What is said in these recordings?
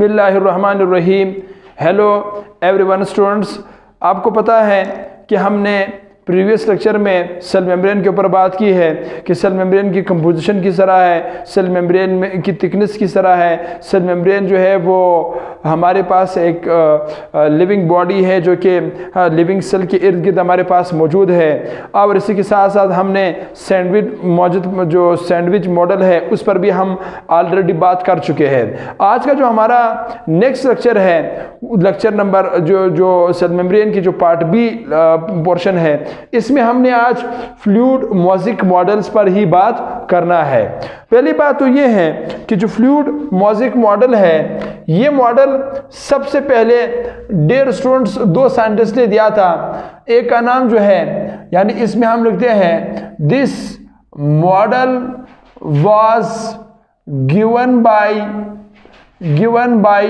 बिस्मिल्लाहिर्रहमानिर्रहीम। Hello everyone students, आपको पता है कि हमने प्रीवियस लेक्चर में सेल मेम्ब्रेन के ऊपर बात की है कि सेल मेम्ब्रेन की कंपोजिशन किस तरह है, सेल मेम्ब्रेन में की थिकनेस किस तरह है। सेल मेम्ब्रेन जो है वो हमारे पास एक लिविंग बॉडी है जो कि लिविंग सेल के इर्द गिर्द हमारे पास मौजूद है। और इसी के साथ साथ हमने सैंडविच मॉडल है उस पर भी हम ऑलरेडी बात कर चुके हैं। आज का जो हमारा नेक्स्ट लेक्चर है, लेक्चर नंबर जो सेल मेम्ब्रेन की जो पार्ट बी पोर्शन है, इसमें हमने आज फ्लूइड मोज़ेक मॉडल्स पर ही बात करना है। पहली बात तो ये है कि जो फ्लूइड मोज़ेक मॉडल है, ये मॉडल सबसे पहले डियर स्टूडेंट्स दो साइंटिस्ट ने दिया था। एक का नाम जो है, यानी इसमें हम लिखते हैं this model was given by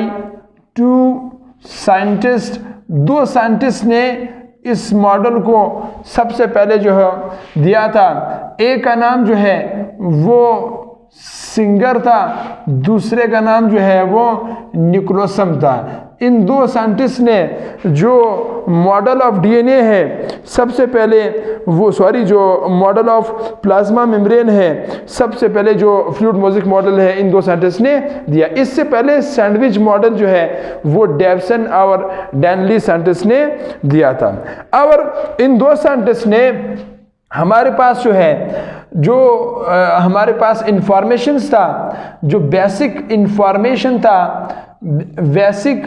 two scientist. दो साइंटिस्ट ने इस मॉडल को सबसे पहले जो है दिया था। एक का नाम जो है वो सिंगर था, दूसरे का नाम जो है वो निकोलसन था। इन दो साइंटिस्ट ने जो मॉडल ऑफ डीएनए है सबसे पहले जो मॉडल ऑफ प्लाज्मा मेम्ब्रेन है, सबसे पहले जो फ्लूइड मोज़ेक मॉडल है इन दो साइंटिस्ट ने दिया। इससे पहले सैंडविच मॉडल जो है वो डेवसन और डैनली साइंटिस्ट ने दिया था। और इन दो साइंटिस्ट ने हमारे पास जो है हमारे पास इंफॉर्मेशंस था, जो बेसिक इंफॉर्मेशन था, बेसिक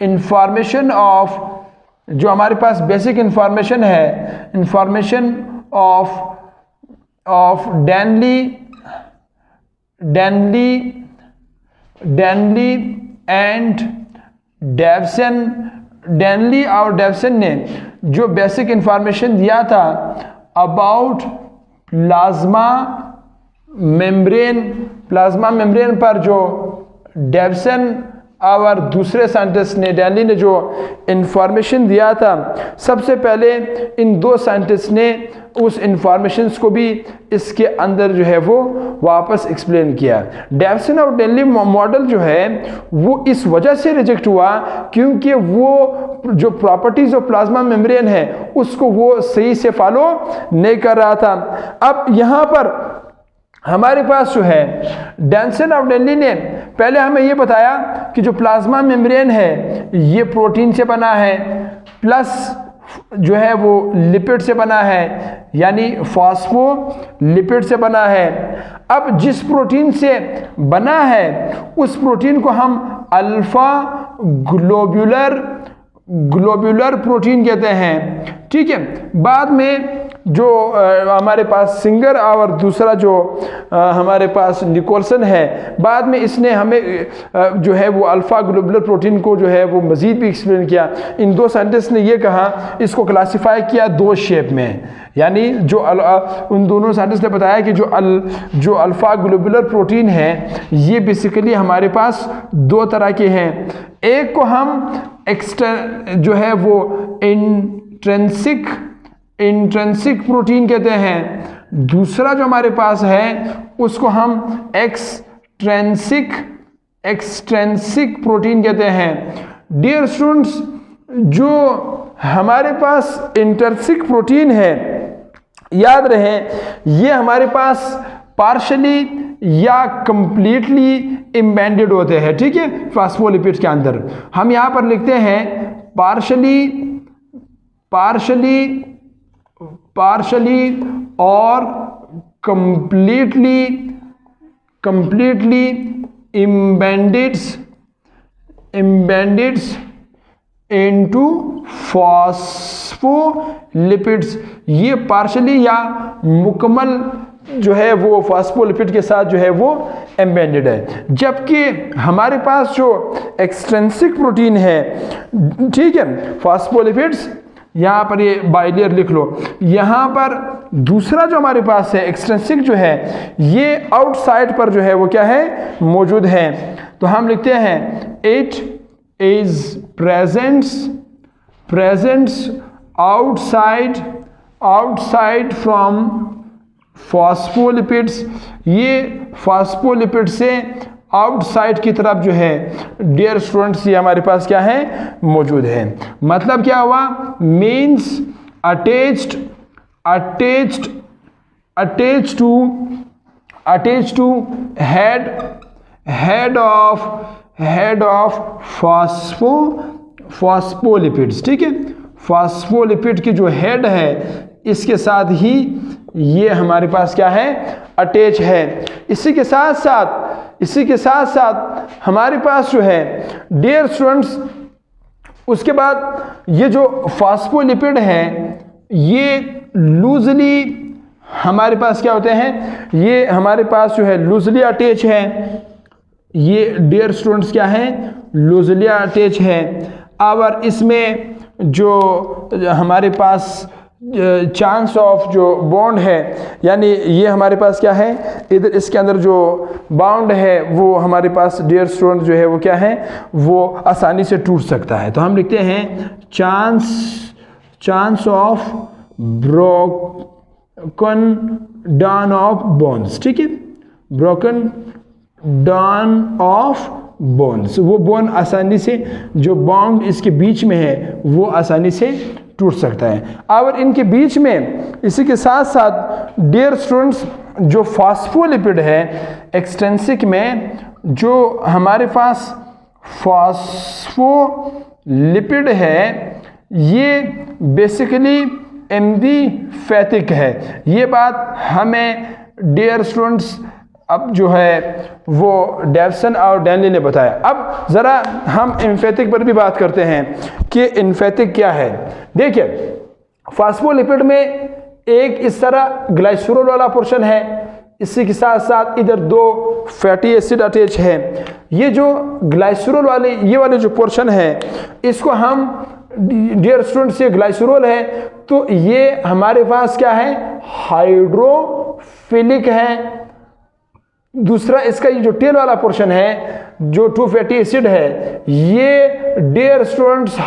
इंफॉर्मेशन ऑफ जो हमारे पास बेसिक इंफॉर्मेशन है, इंफॉर्मेशन ऑफ डैनली एंड डेवसन। डैनली और डेवसन ने जो बेसिक इंफॉर्मेशन दिया था अबाउट प्लाज्मा मेम्ब्रेन पर जो डेवसन और दूसरे साइंटिस्ट ने, डैनली ने जो इंफॉर्मेशन दिया था, सबसे पहले इन दो साइंटिस्ट ने उस इंफॉर्मेशंस को भी इसके अंदर जो है वो वापस एक्सप्लेन किया। डेवसन और डैनली मॉडल जो है वो इस वजह से रिजेक्ट हुआ क्योंकि वो जो प्रॉपर्टीज ऑफ प्लाज्मा मेम्ब्रेन है उसको वो सही से फॉलो नहीं कर रहा था। अब यहाँ पर हमारे पास जो है डेवसन और डैनली ने पहले हमें ये बताया कि जो प्लाज्मा मेम्ब्रेन है ये प्रोटीन से बना है, प्लस जो है वो लिपिड से बना है, यानी फॉस्फोलिपिड से बना है। अब जिस प्रोटीन से बना है उस प्रोटीन को हम अल्फा ग्लोब्यूलर प्रोटीन कहते हैं, ठीक है। बाद में जो हमारे पास सिंगर और दूसरा जो हमारे पास निकोलसन है, बाद में इसने हमें जो है वो अल्फा ग्लोबुलर प्रोटीन को जो है वो मज़ीद भी एक्सप्लेन किया। इन दो साइंटिस्ट ने ये कहा, इसको क्लासिफाई किया दो शेप में, यानी जो उन दोनों साइंटिस्ट ने बताया कि जो अल्फा ग्लोबुलर प्रोटीन है ये बेसिकली हमारे पास दो तरह के हैं। एक को हम जो है वो इंट्रिंसिक प्रोटीन कहते हैं, दूसरा जो हमारे पास है उसको हम एक्सट्रिंसिक प्रोटीन कहते हैं। डियर स्टूडेंट्स, जो हमारे पास इंट्रिंसिक प्रोटीन है, याद रहे ये हमारे पास पार्शली या कंप्लीटली एम्बेडेड होते हैं, ठीक है। फॉस्फोलिपिड्स के अंदर हम यहाँ पर लिखते हैं पार्शली और कंप्लीटली एम्बेडेड इनटू फॉस्फोलिपिड्स। ये पार्शली या मुकम्मल जो है वो फॉस्फोलिपिड के साथ जो है वो एम्बेडेड है। जबकि हमारे पास जो एक्सट्रिंसिक प्रोटीन है, ठीक है, फॉस्फोलिपिड्स, यहाँ पर ये बाइलेयर लिख लो। यहाँ पर दूसरा जो हमारे पास है एक्सट्रिंसिक जो है ये आउटसाइड पर जो है वो क्या है, मौजूद है। तो हम लिखते हैं it is presents outside from phospholipids. ये फॉस्फोलिपिड से आउटसाइड की तरफ जो है डियर स्टूडेंट्स ये हमारे पास क्या है मौजूद है। मतलब क्या हुआ, means attached to head of phospholipids. ठीक है, फॉस्फोलिपिड की जो हेड है इसके साथ ही ये हमारे पास क्या है अटैच है। इसी के साथ साथ हमारे पास जो है डियर स्टूडेंट्स उसके बाद ये जो फॉस्फोलिपिड है ये लूजली हमारे पास क्या होते हैं, ये हमारे पास जो है लूजली अटैच है। ये डियर स्टूडेंट्स क्या है लूजली अटैच है। और इसमें जो हमारे पास चांस ऑफ जो बॉन्ड है, यानी ये हमारे पास क्या है इधर इसके अंदर जो बाउंड है वो हमारे पास डियर स्टूडेंट जो है वो क्या है वो आसानी से टूट सकता है। तो हम लिखते हैं chance of broken down of bones. ठीक है, ब्रोकन डाउन ऑफ बोन्स, वो बोन आसानी से जो बाउंड इसके बीच में है वो आसानी से टूट सकता है। और इनके बीच में इसी के साथ साथ डियर स्टूडेंट्स जो फॉस्फोलिपिड है एक्सट्रिंसिक में जो हमारे पास फॉस्फोलिपिड है ये बेसिकली एम्फीपैथिक है। ये बात हमें डियर स्टूडेंट्स अब जो है वो डेवसन और डैनली ने बताया। अब ज़रा हम एम्फैथिक पर भी बात करते हैं कि एम्फैथिक क्या है। देखिए फॉस्फोलिपिड में एक इस तरह ग्लाइसरोल वाला पोर्शन है, इसी के साथ साथ इधर दो फैटी एसिड अटैच है। ये जो ग्लाइसरोल वाले ये वाले जो पोर्शन है इसको हम डियर स्टूडेंट्स ये ग्लाइसरोल है तो ये हमारे पास क्या है हाइड्रोफिलिक है। दूसरा इसका ये जो टेल वाला पोर्शन है जो 2 फैटी एसिड है ये डियर स्टूडेंट्स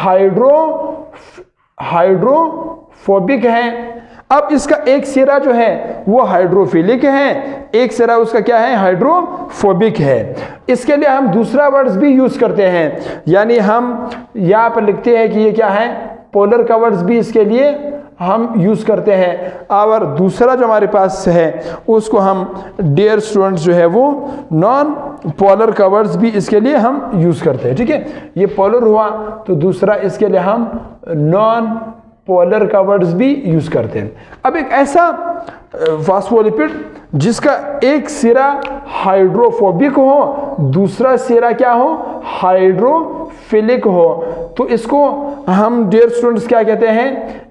हाइड्रोफोबिक है। अब इसका एक सिरा जो है वो हाइड्रोफिलिक है, एक सिरा उसका क्या है हाइड्रोफोबिक है। इसके लिए हम दूसरा वर्ड्स भी यूज करते हैं, यानी हम यहाँ पर लिखते हैं कि ये क्या है पोलर का वर्ड्स भी इसके लिए हम यूज करते हैं। और दूसरा जो हमारे पास है उसको हम डियर स्टूडेंट्स जो है वो नॉन पोलर कवर्ड्स भी इसके लिए हम यूज करते हैं। ठीक है, ये पोलर हुआ तो दूसरा इसके लिए हम नॉन पोलर कवर्ड्स भी यूज करते हैं। अब एक ऐसा फॉस्फोलिपिड जिसका एक सिरा हाइड्रोफोबिक हो दूसरा सिरा क्या हो हाइड्रोफिलिक हो तो इसको हम डियर स्टूडेंट्स क्या कहते हैं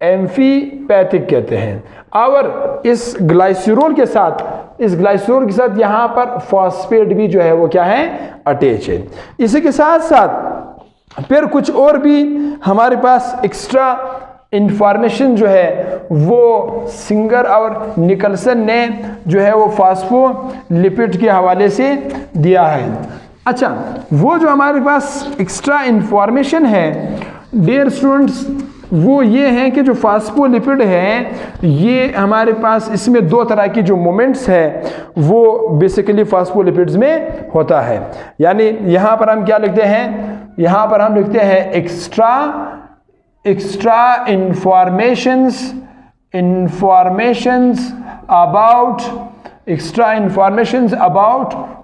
एम्फीपैथिक कहते हैं। और इस ग्लाइसरोल के साथ यहाँ पर फॉस्फेट भी जो है वो क्या है अटैच है। इसी के साथ साथ फिर कुछ और भी हमारे पास एक्स्ट्रा इंफॉर्मेशन जो है वो सिंगर और निकलसन ने जो है वो फॉस्फोलिपिड के हवाले से दिया है। अच्छा, वो जो हमारे पास एक्स्ट्रा इंफॉर्मेशन है डियर स्टूडेंट्स वो ये है कि जो फॉस्फोलिपिड है ये हमारे पास इसमें दो तरह की जो मोमेंट्स है वो बेसिकली फॉस्फोलिपिड्स में होता है। यानी यहाँ पर हम क्या लिखते हैं, यहाँ पर हम लिखते हैं extra informations about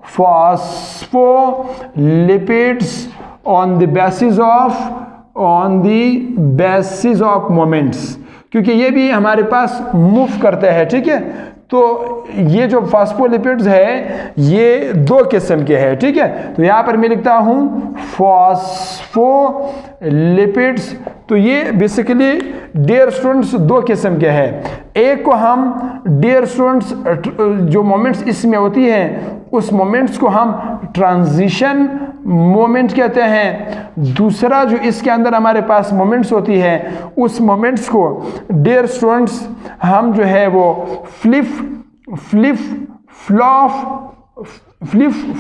phospholipids on the basis of moments, क्योंकि ये भी हमारे पास मूव करते हैं। ठीक है, तो ये जो फॉस्फोलिपिड्स है ये दो किस्म के हैं। ठीक है, तो यहाँ पर मैं लिखता हूँ फॉस्फोलिपिड्स, तो ये बेसिकली डियर स्टूडेंट्स दो किस्म के हैं। एक को हम डियर स्टूडेंट्स जो मोमेंट्स इसमें होती हैं उस मोमेंट्स को हम ट्रांजिशन मोमेंट कहते हैं। दूसरा जो इसके अंदर हमारे पास मोमेंट्स होती है उस मोमेंट्स को डियर स्टूडेंट्स हम जो है वो फ्लिप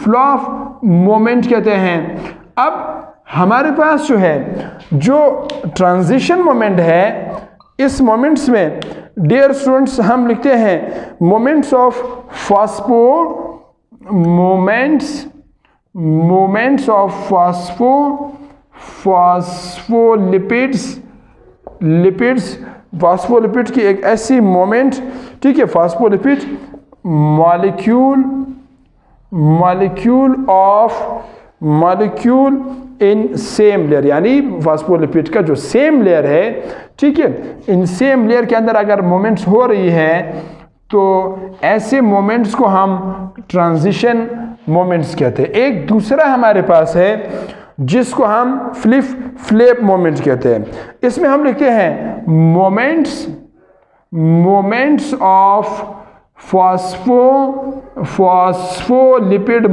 फ्लॉप मोमेंट कहते हैं। अब हमारे पास जो है जो ट्रांजिशन मोमेंट है इस मोमेंट्स में डियर स्टूडेंट्स हम लिखते हैं moments of moments of phospholipids की एक ऐसी मोमेंट, ठीक है, phospholipid molecule in same layer, यानी फॉस्फोलिपिड का जो सेम लेयर है, ठीक है, इन सेम लेयर के अंदर अगर मोमेंट्स हो रही है तो ऐसे मोमेंट्स को हम ट्रांजिशन मोमेंट्स कहते हैं। एक दूसरा हमारे पास है जिसको हम फ्लिप मोमेंट्स कहते हैं। इसमें हम लिखते हैं मोमेंट्स ऑफ फॉस्फोलिपिड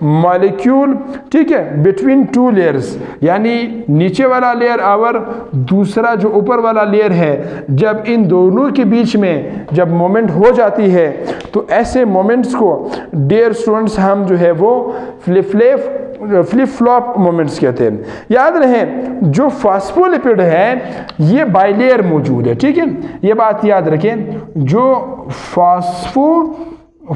मॉलिक्यूल, ठीक है, बिटवीन टू लेयर्स, यानी नीचे वाला लेयर और दूसरा जो ऊपर वाला लेयर है, जब इन दोनों के बीच में जब मोमेंट हो जाती है तो ऐसे मोमेंट्स को डियर स्टूडेंट्स हम जो है वो फ्लिप फ्लॉप मोमेंट्स कहते हैं। याद रहे जो फॉस्फोलिपिड है ये बाइलेयर मौजूद है, ठीक है, ये बात याद रखें, जो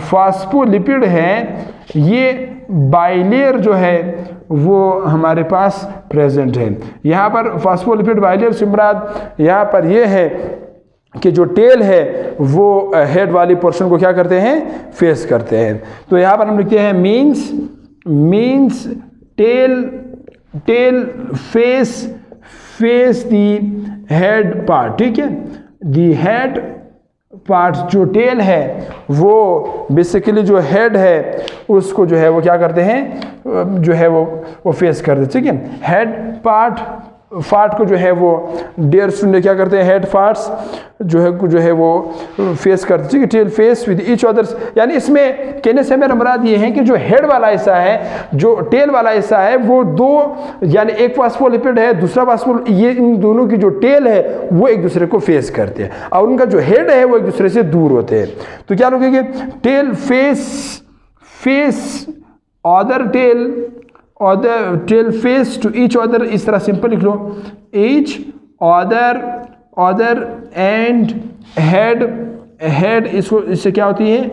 फॉस्फोलिपिड है ये बाइलेयर जो है वो हमारे पास प्रेजेंट है। यहाँ पर फॉस्फोलिपिड बाइलेयर से मुराद यहाँ पर ये है कि जो टेल है वो हेड वाली पोर्शन को क्या करते हैं, फेस करते हैं। तो यहाँ पर हम लिखते हैं means tail face the head part, ठीक है, दी हेड पार्ट, जो टेल है वो बेसिकली जो हेड है उसको जो है वो क्या करते हैं, जो है वो फेस करते हैं, ठीक है। हेड पार्ट को जो है वो डियर स्टूडेंट क्या करते हैं, हेड पार्ट्स जो है वो फेस करते हैं, ठीक है, tail face with each others. यानी इसमें कहने से मेरा मुराद ये है कि जो हेड वाला हिस्सा है, जो टेल वाला हिस्सा है, वो दो, यानी एक फॉस्फोलिपिड है, दूसरा ये इन दोनों की जो टेल है वो एक दूसरे को फेस करते हैं और उनका जो हेड है वो एक दूसरे से दूर होते हैं। तो क्या लिखेंगे, tail face tail face to each other, इस तरह सिंपल लिख लो, ईच अदर एंड हेड इससे क्या होती है,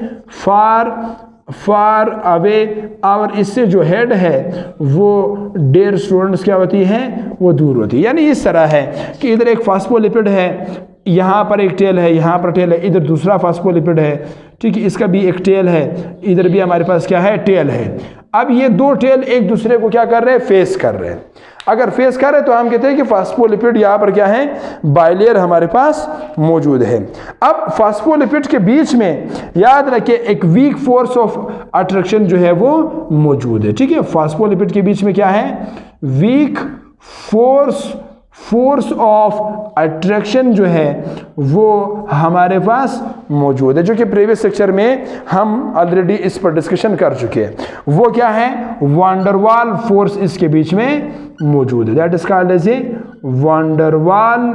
फार अवे, और इससे जो हेड है वो डियर स्टूडेंट्स क्या होती है, वो दूर होती है। यानी इस तरह है कि इधर एक फॉस्फोलिपिड है, यहाँ पर एक टेल है, यहाँ पर टेल है, इधर दूसरा फॉस्फोलिपिड है, ठीक है, इसका भी एक टेल है, इधर भी हमारे पास क्या है, टेल है। अब ये दो टेल एक दूसरे को क्या कर रहे हैं, फेस कर रहे हैं। अगर फेस कर रहे हैं तो हम कहते हैं कि फॉस्फोलिपिड यहाँ पर क्या है, बाइलेयर हमारे पास मौजूद है। अब फॉस्फोलिपिड के बीच में याद रखिए एक वीक फोर्स ऑफ अट्रैक्शन जो है वो मौजूद है, ठीक है। फॉस्फोलिपिड के बीच में क्या है, वीक फोर्स ऑफ अट्रैक्शन जो है वो हमारे पास मौजूद है, जो कि प्रीवियस लेक्चर में हम ऑलरेडी इस पर डिस्कशन कर चुके हैं। वो क्या है, वांडरवाल फोर्स इसके बीच में मौजूद है, that is called as a van der Waals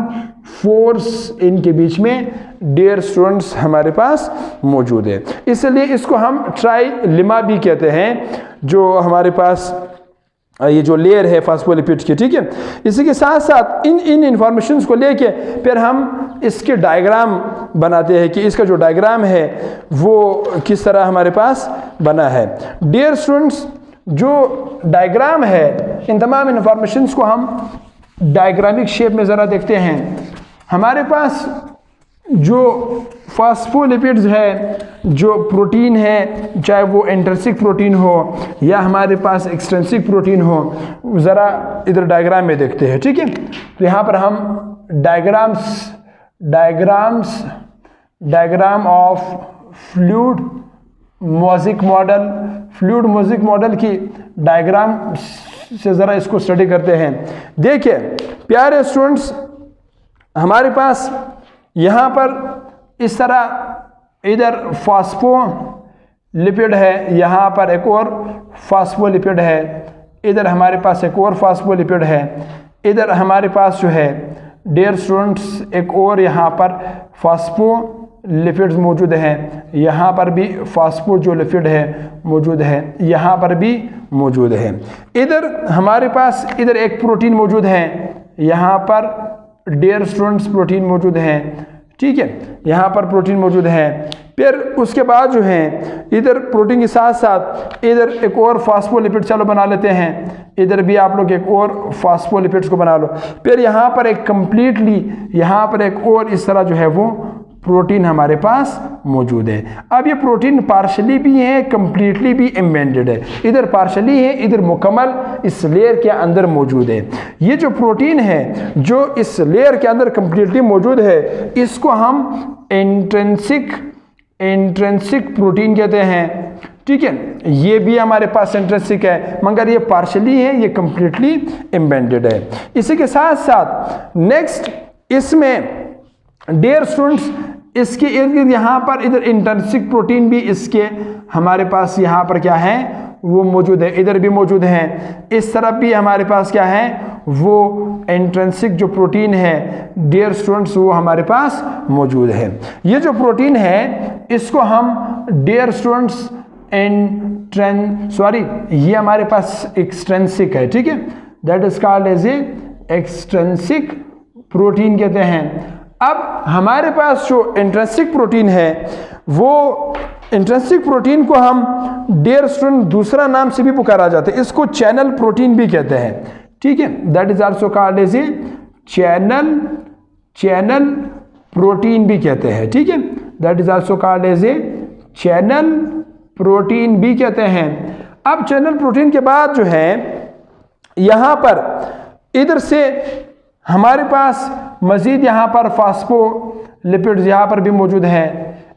force, इनके बीच में डियर स्टूडेंट्स हमारे पास मौजूद है। इसलिए इसको हम ट्राइलिमा भी कहते हैं, जो हमारे पास ये जो लेयर है फॉस्फोलिपिड की, ठीक है। इसी के साथ साथ इन इंफॉर्मेशंस को लेके फिर हम इसके डायग्राम बनाते हैं कि इसका जो डायग्राम है वो किस तरह हमारे पास बना है। डियर स्टूडेंट्स, जो डायग्राम है इन तमाम इंफॉर्मेशंस को हम डायग्रामिक शेप में ज़रा देखते हैं। हमारे पास जो फॉस्फोलिपिड्स है, जो प्रोटीन है, चाहे वो इंट्रिंसिक प्रोटीन हो या हमारे पास एक्सट्रिंसिक प्रोटीन हो, ज़रा इधर डायग्राम में देखते हैं, ठीक है। तो यहाँ पर हम diagram of fluid mosaic model की डायग्राम से ज़रा इसको स्टडी करते हैं। देखिए प्यारे स्टूडेंट्स, हमारे पास यहाँ पर इस तरह इधर फॉस्फोलिपिड है, यहाँ पर एक और फॉस्फोलिपिड है, इधर हमारे पास एक और फॉस्फोलिपिड है, इधर हमारे पास जो है डियर स्टूडेंट्स एक और यहाँ पर फॉस्फोलिपिड्स मौजूद हैं, यहाँ पर भी फॉस्फो जो लिपिड है मौजूद है, यहाँ पर भी मौजूद है। इधर हमारे पास इधर एक प्रोटीन मौजूद है, यहाँ पर डियर स्टूडेंट्स प्रोटीन मौजूद हैं, ठीक है, यहाँ पर प्रोटीन मौजूद है। फिर उसके बाद जो है इधर प्रोटीन के साथ साथ इधर एक और फास्फोलिपिड चलो बना लेते हैं, इधर भी आप लोग एक और फास्फोलिपिड्स को बना लो। फिर यहाँ पर एक कंप्लीटली यहाँ पर एक और इस तरह जो है वो प्रोटीन हमारे पास मौजूद है। अब ये प्रोटीन पार्शली भी है, कंप्लीटली भी एम्बेडेड है, इधर पार्शली है, इधर मुकम्मल इस लेयर के अंदर मौजूद है। ये जो प्रोटीन है जो इस लेयर के अंदर कंप्लीटली मौजूद है, इसको हम इंट्रिंसिक प्रोटीन कहते हैं। ठीक है, ये भी हमारे पास इंट्रिंसिक है, मगर ये पार्शली है, ये कंप्लीटली एम्बेडेड है। इसी के साथ साथ नेक्स्ट इसमें डियर स्टूडेंट्स इसके इर्द गिर्द यहाँ पर इधर इंट्रिंसिक प्रोटीन भी इसके हमारे पास यहाँ पर क्या है वो मौजूद है, इधर भी मौजूद है। इस तरफ भी हमारे पास क्या है वो इंट्रिंसिक जो प्रोटीन है डियर स्टूडेंट्स वो हमारे पास मौजूद है। ये जो प्रोटीन है इसको हम डियर स्टूडेंट्स ये हमारे पास एक्सट्रिंसिक है। ठीक है, that is called as a extrinsic protein कहते हैं। अब हमारे पास जो इंट्रिंसिक प्रोटीन है वो इंट्रिंसिक प्रोटीन को हम डियर स्टूडेंट दूसरा नाम से भी पुकारा जाता है, इसको चैनल प्रोटीन भी कहते हैं। ठीक है, that is also called as a channel protein भी कहते हैं। ठीक है, that is also called as a channel protein भी कहते हैं। अब चैनल प्रोटीन के बाद जो है यहां पर इधर से हमारे पास मजीद यहाँ पर फास्फोलिपिड्स यहाँ पर भी मौजूद है,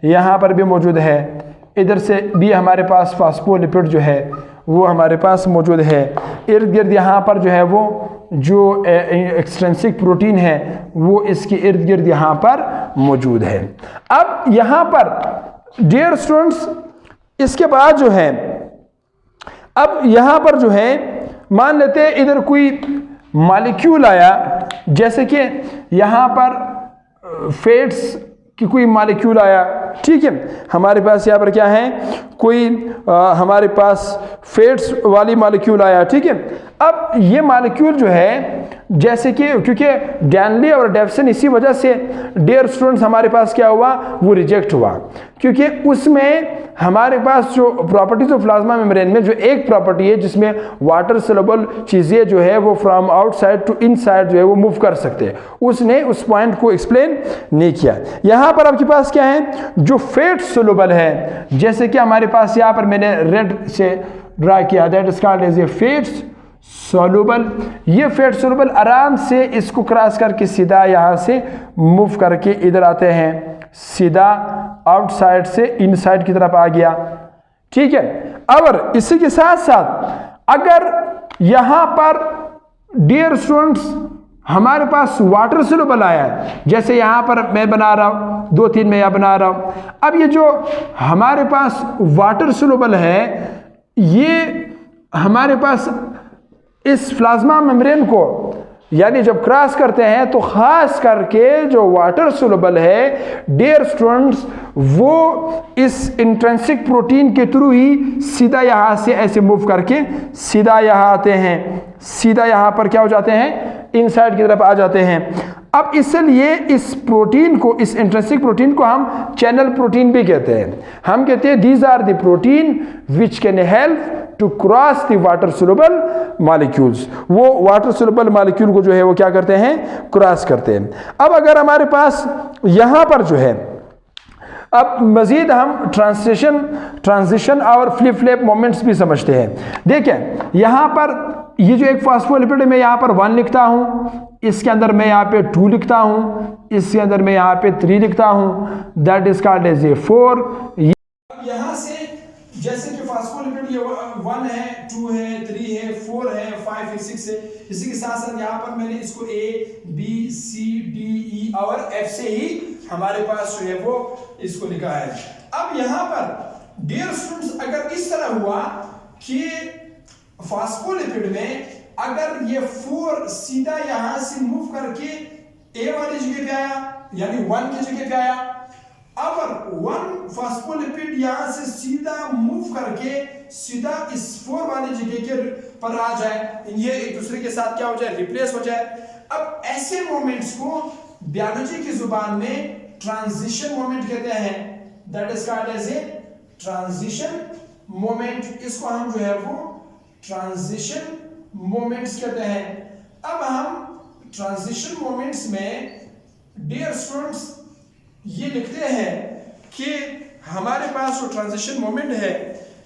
यहाँ पर भी मौजूद है, इधर से भी हमारे पास फास्फोलिपिड जो है वो हमारे पास मौजूद है। इर्द गिर्द यहाँ पर जो है वो जो एक्सट्रिंसिक प्रोटीन है वो इसके इर्द गिर्द यहाँ पर मौजूद है। अब यहाँ पर डियर स्टूडेंट्स इसके बाद जो है अब यहाँ पर जो है मान लेते हैं इधर कोई मॉलिक्यूल आया, जैसे कि यहाँ पर फेट्स की कोई मॉलिक्यूल आया। ठीक है, हमारे पास यहाँ पर क्या है कोई हमारे पास फेट्स वाली मॉलिक्यूल आया। ठीक है, अब ये मॉलिक्यूल जो है जैसे कि क्योंकि डैनली और डेवसन इसी वजह से डियर स्टूडेंट्स हमारे पास क्या हुआ वो रिजेक्ट हुआ, क्योंकि उसमें हमारे पास जो प्रॉपर्टीज ऑफ प्लाज्मा मेम्ब्रेन में जो एक प्रॉपर्टी है जिसमें वाटर सोल्युबल चीज़ें जो है वो फ्रॉम आउटसाइड टू इनसाइड जो है वो मूव कर सकते हैं, उसने उस पॉइंट को एक्सप्लेन नहीं किया। यहाँ पर आपके पास क्या है जो फेट सोल्युबल है, जैसे कि हमारे पास यहाँ पर मैंने रेड से ड्रा किया, that is called as a fats soluble. ये फेट सोल्युबल आराम से इसको क्रॉस करके सीधा यहाँ से मूव करके इधर आते हैं, सीधा आउटसाइड से इनसाइड की तरफ आ गया। ठीक है, और इसी के साथ साथ अगर यहाँ पर डियर स्टूडेंट्स हमारे पास वाटर सोल्युबल आया है, जैसे यहाँ पर मैं बना रहा हूँ 2-3 में यहाँ बना रहा हूँ। अब ये जो हमारे पास वाटर सोल्युबल है ये हमारे पास इस प्लाज्मा मेम्ब्रेन को यानी जब क्रॉस करते हैं तो खास करके जो वाटर सोल्युबल है डियर स्टूडेंट्स वो इस इंट्रिंसिक प्रोटीन के थ्रू ही सीधा यहाँ से ऐसे मूव करके सीधा यहाँ आते हैं, सीधा यहाँ पर क्या हो जाते हैं इनसाइड की तरफ आ जाते हैं। अब इसलिए इस प्रोटीन को इस इंट्रिंसिक प्रोटीन को हम चैनल प्रोटीन भी कहते हैं। हम कहते हैं these are the protein which can help to cross the water soluble molecules. वो वाटर सोल्युबल मॉलिक्यूल को जो है वो क्या करते हैं क्रॉस करते हैं। अब अगर हमारे पास यहाँ पर जो है अब मजीद हम ट्रांजिशन और फ्लिप फ्लैप मोमेंट्स भी समझते हैं। देखें यहाँ पर ये जो एक फास्फोलिपिड है मैं यहाँ पर 1 लिखता हूँ, इसके अंदर मैं यहाँ पे 2 लिखता हूँ, इसके अंदर मैं यहाँ पे 3 लिखता हूँ, that is called as a 4। यहाँ से जैसे कि फास्फोलिपिड ये 1 है 2 है 3 है 4 है 5 है 6 है, इसी के साथ साथ यहाँ पर मैंने इसको A B C D E और F से ही हमारे पास जो है वो इसको लिखा है। अब यहाँ पर डियर स्टूडेंट्स अगर इस तरह हुआ कि फास्फोलिपिड में अगर ये 4 सीधा यहाँ से मूव करके A वाली जगह पे आया यानी 1 की जगह पे आया, अगर 1 फास्फोलिपिड यहाँ से सीधा मूव करके सीधा इस 4 वाली जगह के पर आ जाए, ये एक दूसरे के साथ क्या हो जाए रिप्लेस हो जाए। अब ऐसे मोमेंट्स को बायोलॉजी की जुबान में ट्रांजिशन मोमेंट कहते हैं, that is called as a transition moment. इसको हम जो है वो ट्रांजिशन मोमेंट्स कहते हैं। अब हम ट्रांजिशन मोमेंट्स में डियर स्टूडेंट्स ये लिखते हैं कि हमारे पास जो ट्रांजिशन मोमेंट है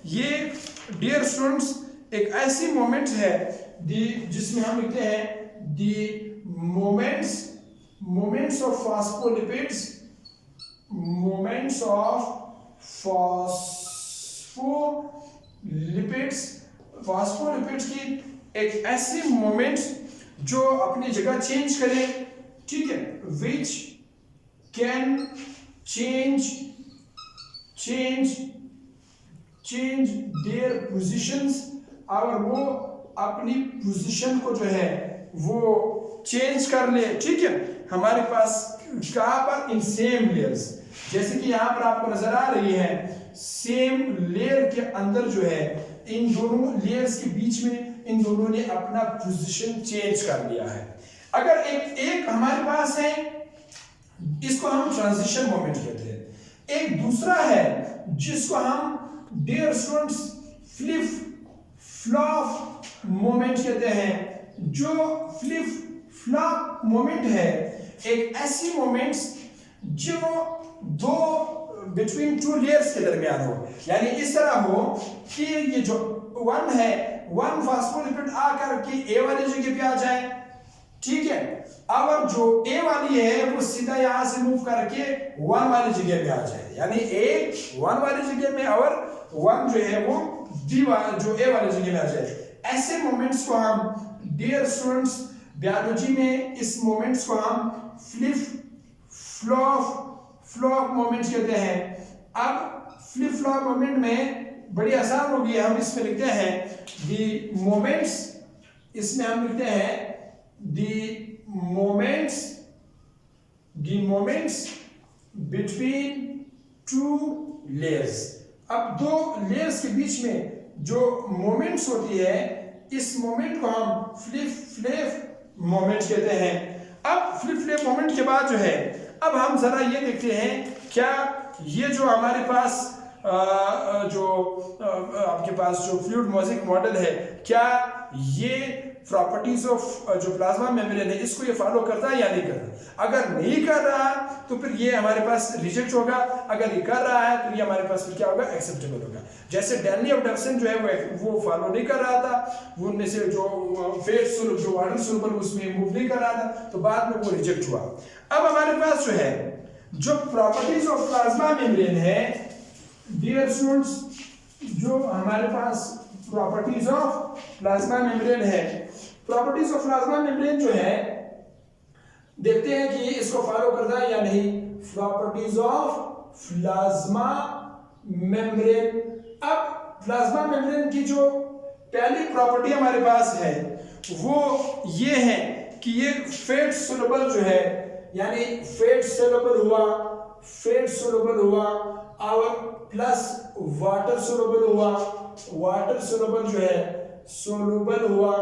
ये डियर स्टूडेंट्स एक ऐसी मोमेंट है जिसमें हम लिखते हैं the moments of phospholipids, moments of phospholipids की एक ऐसी मोमेंट्स जो अपनी जगह चेंज करे, ठीक है, which can change their positions, और वो अपनी पोजीशन को जो है वो चेंज कर ले, ठीक है। हमारे पास कहाँ पर इन सेम लेयर्स, जैसे कि यहाँ पर आपको नजर आ रही है सेम लेयर के अंदर जो है इन दोनों लेयर्स के बीच में इन दोनों ने अपना पोजीशन चेंज कर लिया है। अगर एक हमारे पास है, इसको हम ट्रांजिशन मोमेंट कहते हैं। एक दूसरा है जिसको हम dear students flip flop moment कहते हैं। जो फ्लिप फ्लॉप मोमेंट है एक ऐसी मोमेंट्स जो दो बिटवीन टू लेयर्स के दरमियान हो, यानी इस तरह हो कि ये जो वन है, वन फॉस्फोलिपिड आकर के ए वाली जगह पे आ जाए, ठीक है, और जो ए वाली है वो सीधा यहां से मूव करके वन वाली जगह पे आ जाए, यानी ए वन वाली जगह में और वन जो है वो डी जो ए वाली जगह में आ जाए। ऐसे मोमेंट्स को हम डियर स्टूडेंट्स बायोलॉजी में इस मोमेंट्स को हम फ्लिप फ्लॉप मोमेंट्स कहते हैं। अब फ्लिप फ्लॉप मोमेंट में बड़ी आसान होगी, हम इसमें लिखते हैं दी मोमेंट्स, इसमें हम लिखते हैं the moments between two layers. अब दो लेयर्स के बीच में जो मोमेंट्स होती है इस मोमेंट को हम फ्लिप मोमेंट कहते हैं। अब फ्लिप मोमेंट के बाद जो है अब हम जरा ये देखते हैं क्या ये जो हमारे पास आपके पास जो फ्लूइड मोज़ेक मॉडल है, क्या ये प्रॉपर्टीज ऑफ जो प्लाज्मा मेम्ब्रेन है इसको ये फॉलो करता है या नहीं करता। अगर नहीं कर रहा तो फिर ये हमारे पास रिजेक्ट होगा, अगर ये कर रहा है तो ये हमारे पास फिर क्या होगा, एक्सेप्टेबल होगा। जैसे डेनली ऑफ डेवसन जो है वो फॉलो नहीं कर रहा था, वो उनमें से जो फेट जो वाटर सोल्यूबल उसमें मूव नहीं कर रहा था, तो बाद में वो रिजेक्ट हुआ। अब हमारे पास जो है जो प्रॉपर्टीज ऑफ प्लाज्मा मेम्ब्रेन है डियर स्टूडेंट्स, जो हमारे पास प्रॉपर्टीज ऑफ प्लाज्मा मेम्ब्रेन है, प्रॉपर्टीज ऑफ प्लाज्मा मेम्ब्रेन जो है देखते हैं कि इसको फॉलो करता है या नहीं। प्रॉपर्टीज ऑफ प्लाज्मा मेम्ब्रेन, अब प्लाज्मा मेम्ब्रेन की जो पहली प्रॉपर्टी हमारे पास है वो ये है कि ये फेट सोल्यूबल जो है, यानी फेट सोल्यूबल हुआ और प्लस वाटर सोल्यूबल जो है सोल्यूबल हुआ,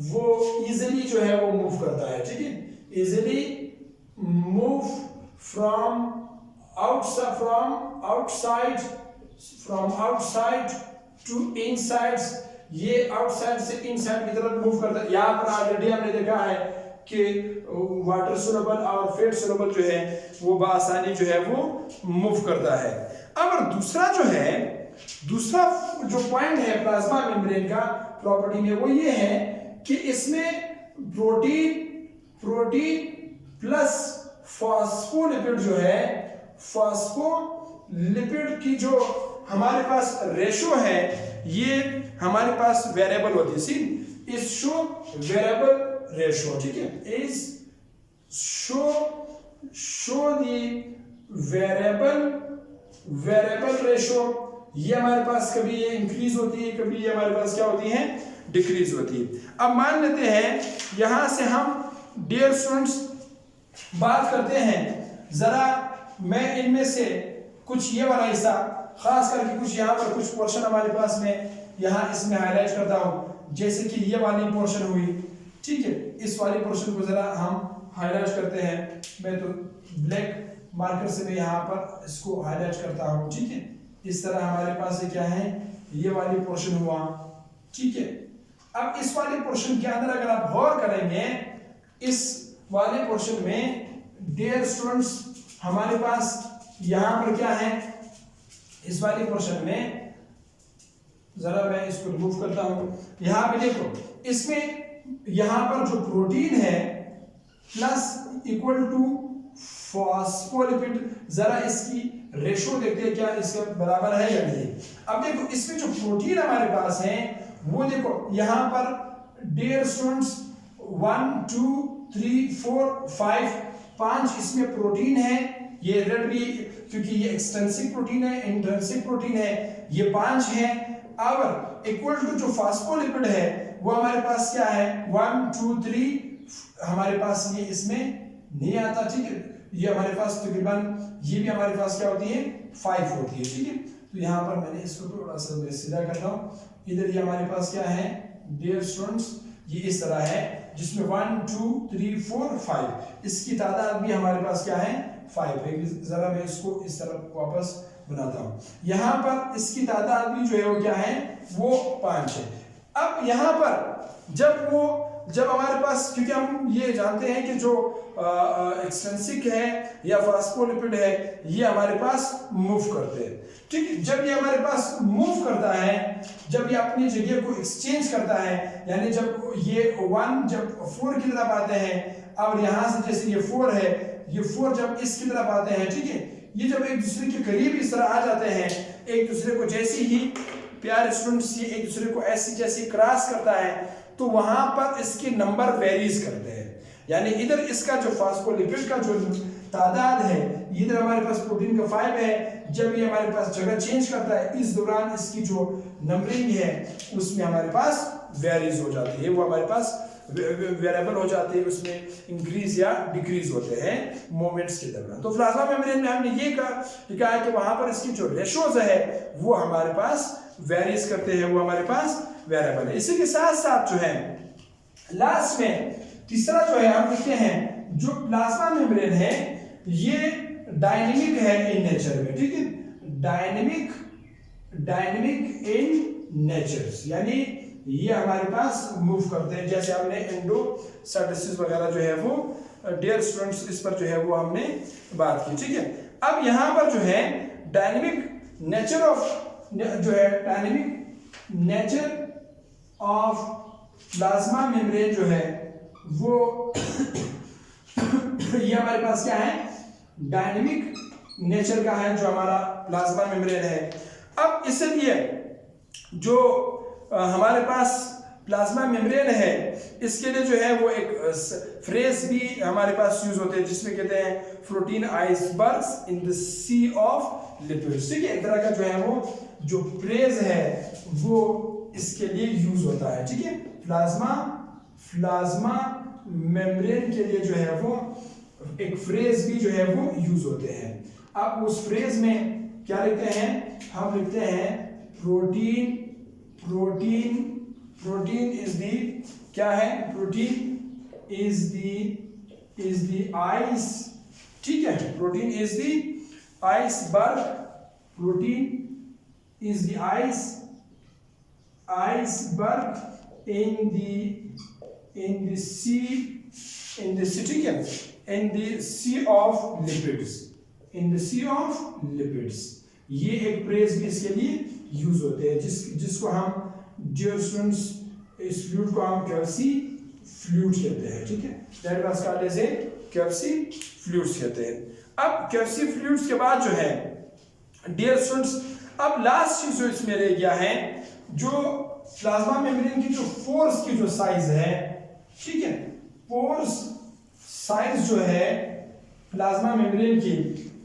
वो इजीली जो है वो मूव करता है, ठीक है, easily move from outside to inside, ये आउटसाइड से इनसाइड की तरफ मूव करता है। यहाँ पर ऑलरेडी हमने देखा है कि वाटर सोल्यूबल और फेट सोल्यूबल जो है वो बआसानी जो है वो मूव करता है। अब दूसरा जो पॉइंट है प्लाज्मा मेम्ब्रेन का प्रॉपर्टी में वो ये है कि इसमें प्रोटीन प्लस फॉस्फोलिपिड जो है, फॉस्फोलिपिड की जो हमारे पास रेशो है ये हमारे पास वेरिएबल होती है। सी इज शो वेरिएबल रेशो, ठीक है, is show the variable ratio. ये हमारे पास कभी ये इंक्रीज होती है, कभी ये हमारे पास क्या होती है, डिक्रीज होती है। अब मान लेते हैं यहां से हम डियर स्टूडेंट्स बात करते हैं, जरा मैं इनमें से कुछ ये वाला हिस्सा खास करके कुछ यहाँ पर कुछ पोर्शन हमारे पास में यहाँ इसमें हाईलाइट करता हूँ, जैसे कि ये वाली पोर्शन हुई, ठीक है, इस वाली पोर्शन को जरा हम हाईलाइट करते हैं। मैं तो ब्लैक मार्कर से मैं यहाँ पर इसको हाईलाइट करता हूँ, ठीक है। इस तरह हमारे पास क्या है, ये वाली पोर्शन हुआ, ठीक है। अब इस वाले पोर्शन के अंदर अगर आप गौर करेंगे, इस वाले पोर्शन में डियर स्टूडेंट्स हमारे पास यहाँ पर क्या है, इस वाले पोर्शन में जरा मैं इसको रिमूव करता हूं। यहाँ पे देखो, इसमें यहाँ पर जो प्रोटीन है प्लस इक्वल टू फॉस्फोलिपिड, जरा इसकी रेशो देखते हैं क्या इसके बराबर है या नहीं। अब देखो इसमें जो प्रोटीन हमारे पास है वो देखो यहाँ पर डियर स्टूडेंट्स 1 2 3 4 5 इसमें प्रोटीन है। ये रेड भी क्योंकि ये एक्सटेंसिव प्रोटीन है, इंट्रिंसिक प्रोटीन है, ये 5 है। और इक्वल टू जो फास्फोलिपिड है वो हमारे पास क्या है 1 2 3 हमारे पास ये इसमें नहीं आता, ठीक है। ये हमारे पास तकरीबन ये भी हमारे पास क्या होती है 5 होती है, ठीक है। तो यहाँ पर मैंने इसको थोड़ा सा मैं सीधा कर रहा हूँ। इधर ये हमारे पास क्या है डियर स्टूडेंट्स, ये इस तरह है जिसमें 1 2 3 4 5 इसकी तादाद भी हमारे पास क्या है 5 है। जरा मैं इसको इस तरफ वापस बनाता हूँ। यहाँ पर इसकी तादाद भी जो है वो क्या है वो 5 है। अब यहाँ पर जब हमारे पास, क्योंकि हम ये जानते हैं कि जो एक्सटेंसिक है या फास्फोलिपिड है ये हमारे पास मूव करते हैं, ठीक है। जब ये हमारे पास मूव करता है, जब ये अपनी जगह को एक्सचेंज करता है, यानी जब ये 1 जब 4 की तरफ आते हैं और यहाँ से जैसे ये 4 है, ये 4 जब इसकी तरफ आते हैं, ठीक है, ये जब एक दूसरे के करीब इस तरह आ जाते हैं, एक दूसरे को जैसे ही प्यारे स्टूडेंट्स ये एक दूसरे को ऐसी जैसे क्रॉस करता है तो वहां पर इसके नंबर वेरीज करते हैं। यानी इधर इसका जो फास्फोलिपिड का जो तादाद है, इधर हमारे पास प्रोटीन का 5 है, जब ये हमारे पास जगह चेंज करता है इस दौरान इसकी जो नंबरिंग है उसमें हमारे पास वेरीज हो जाती है, वो हमारे पास वेरिएबल हो जाते हैं, उसमें इंक्रीज या डिक्रीज होते हैं मोमेंट्स के दौरान। तो प्लाज्मा मेम्ब्रेन में हमने ये कहा है कि वहां पर इसकी जो रेशोज है वो हमारे पास वेरीज करते हैं, वो हमारे पास वेरिएबल है। इसी के साथ साथ जो है लास्ट में तीसरा जो है हम देखते हैं जो प्लाज्मा मेम्ब्रेन है ये डायनेमिक है इन नेचर में, ठीक है। डायनेमिक इन नेचर यानी ये हमारे पास मूव करते हैं, जैसे हमने एंडोसाइटोसिस वगैरह जो है वो डियर स्टूडेंट्स इस पर जो है वो हमने बात की, ठीक है। अब यहाँ पर जो है dynamic nature of plasma membrane जो है वो ये हमारे पास क्या है डायनेमिक नेचर का है जो हमारा प्लाज्मा मेम्ब्रेन है। अब इसलिए जो हमारे पास प्लाज्मा मेम्ब्रेन है इसके लिए जो है वो एक फ्रेज भी हमारे पास यूज होते हैं जिसमें कहते हैं protein icebergs in the sea of lipids, ठीक है। एक तरह का जो है वो जो फ्रेज है वो इसके लिए यूज होता है, ठीक है। प्लाज्मा मेम्ब्रेन के लिए जो है वो एक फ्रेज भी जो है वो यूज होते हैं। अब उस फ्रेज में क्या लिखते हैं, हम लिखते हैं प्रोटीन इज दी क्या है, प्रोटीन इज दी आइस, ठीक है। Protein is the iceberg, protein is the iceberg in the sea ठीक है, in the sea of lipids, ये एक फ्रेज भी इसके लिए यूज होते हैं जिसको हम डियर स्टूडेंट्स इस फ्लूइड को हम कैल्सी फ्लूइड कहते हैं, ठीक है। That was called as quasi fluids कहते हैं। अब कैल्सी फ्लूइड्स के बाद जो है डियर स्टूडेंट्स अब लास्ट चीज जो इसमें रह गया है जो प्लाज्मा मेम्ब्रेन की जो पोर्स की जो साइज है, ठीक है। पोर्स साइज जो है प्लाज्मा मेम्ब्रेन की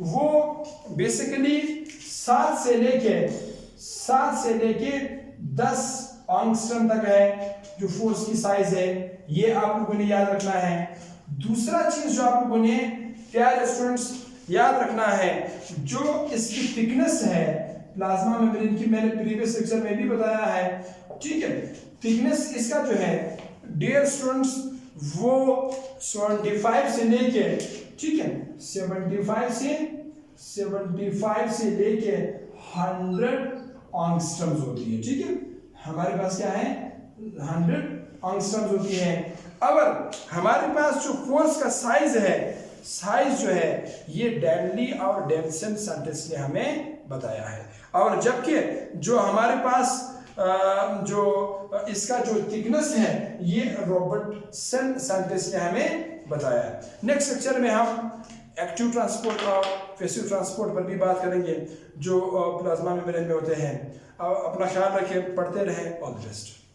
वो बेसिकली 7 से लेके 10 एंगस्ट्रॉम तक है जो फोर्स की साइज है, ये आप लोगों ने याद रखना है। दूसरा चीज जो आप लोगों ने प्यारे स्टूडेंट्स याद रखना है जो इसकी थिकनेस है प्लाज्मा मेम्ब्रेन की, मैंने प्रीवियस लेक्चर में भी बताया है, ठीक है। थिकनेस इसका जो है डियर स्टूडेंट्स वो 75 से लेके ठीक है, 75 से लेके 100 एंगस्ट्रम्स होती है। ठीक है, हमारे पास क्या है, 100 एंगस्ट्रम्स होती है। अगर हमारे पास जो फोर्स का साइज जो है ये डैनली और डेल्सन साइंटिस्ट ने हमें बताया है, और जबकि जो हमारे पास जो इसका जो थिकनेस है ये रॉबर्टसन साइंटिस्ट ने हमें बताया है। नेक्स्ट लेक्चर में हम एक्टिव ट्रांसपोर्ट और पैसिव ट्रांसपोर्ट पर भी बात करेंगे जो प्लाज्मा मेम्ब्रेन में होते हैं। अपना ख्याल रखें, पढ़ते रहें। All the best.